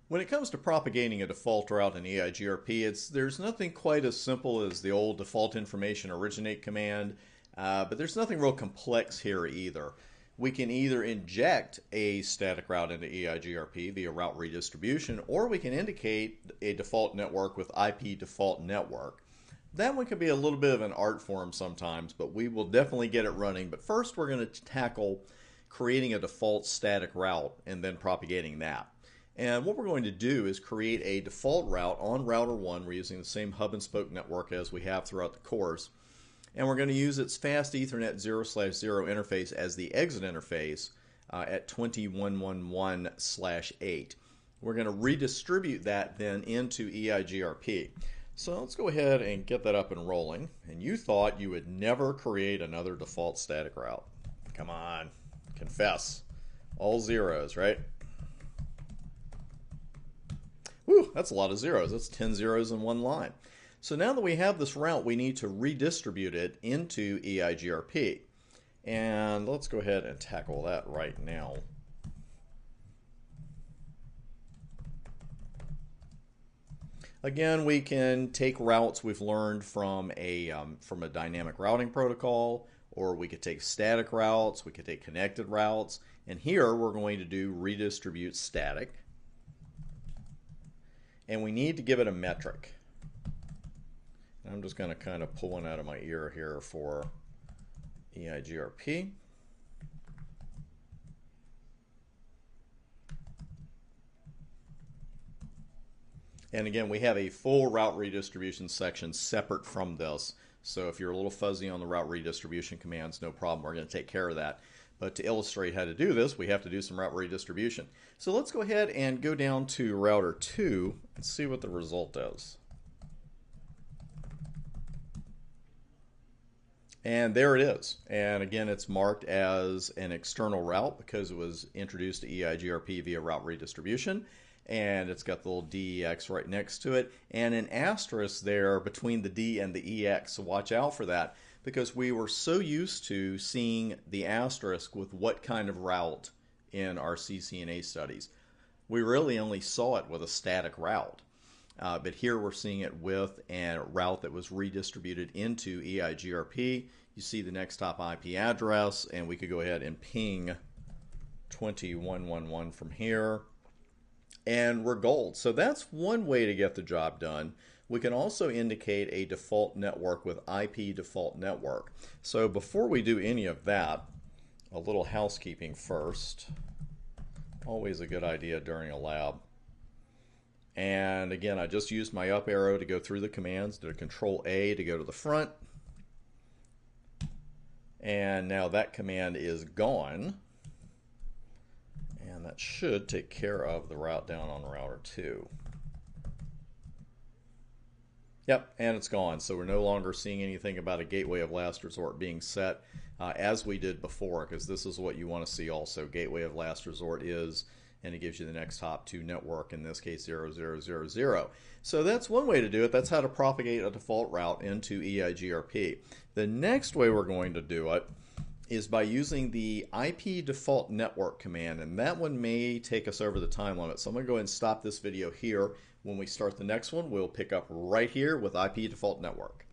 When it comes to propagating a default route in EIGRP, there's nothing quite as simple as the old default information originate command, but there's nothing real complex here either. We can either inject a static route into EIGRP via route redistribution, or we can indicate a default network with IP default network. That one can be a little bit of an art form sometimes, but we will definitely get it running. But first we're going to tackle creating a default static route and then propagating that. And what we're going to do is create a default route on router 1. We're using the same hub and spoke network as we have throughout the course. And we're going to use its fast Ethernet 0/0 interface as the exit interface at 2111/8. We're going to redistribute that then into EIGRP. So let's go ahead and get that up and rolling. And you thought you would never create another default static route. Come on, confess. All zeros, right? Whew, that's a lot of zeros. That's 10 zeros in one line. So now that we have this route, we need to redistribute it into EIGRP. And let's go ahead and tackle that right now. Again, we can take routes we've learned from a dynamic routing protocol, or we could take static routes, we could take connected routes, and here we're going to do redistribute static. And we need to give it a metric. I'm just going to kind of pull one out of my ear here for EIGRP. And again, we have a full route redistribution section separate from this. So if you're a little fuzzy on the route redistribution commands, no problem. We're going to take care of that. But to illustrate how to do this, we have to do some route redistribution. So let's go ahead and go down to router 2 and see what the result is. And there it is. And again, it's marked as an external route because it was introduced to EIGRP via route redistribution. And it's got the little DEX right next to it, and an asterisk there between the D and the EX. So watch out for that, because we were so used to seeing the asterisk with what kind of route in our CCNA studies. We really only saw it with a static route. But here we're seeing it with a route that was redistributed into EIGRP. You see the next top IP address, and we could go ahead and ping 2111 from here. And we're gold. So that's one way to get the job done. We can also indicate a default network with IP default network. So before we do any of that, a little housekeeping first. Always a good idea during a lab. And again, I just used my up arrow to go through the commands, did a Control A to go to the front. And now that command is gone. And that should take care of the route down on router 2. Yep, and it's gone. So we're no longer seeing anything about a gateway of last resort being set as we did before, because this is what you want to see also. Gateway of last resort is, and it gives you the next hop to network, in this case 0000. So that's one way to do it. That's how to propagate a default route into EIGRP. The next way we're going to do it is by using the IP default network command, and that one may take us over the time limit. So I'm going to go ahead and stop this video here. When we start the next one, we'll pick up right here with IP default network.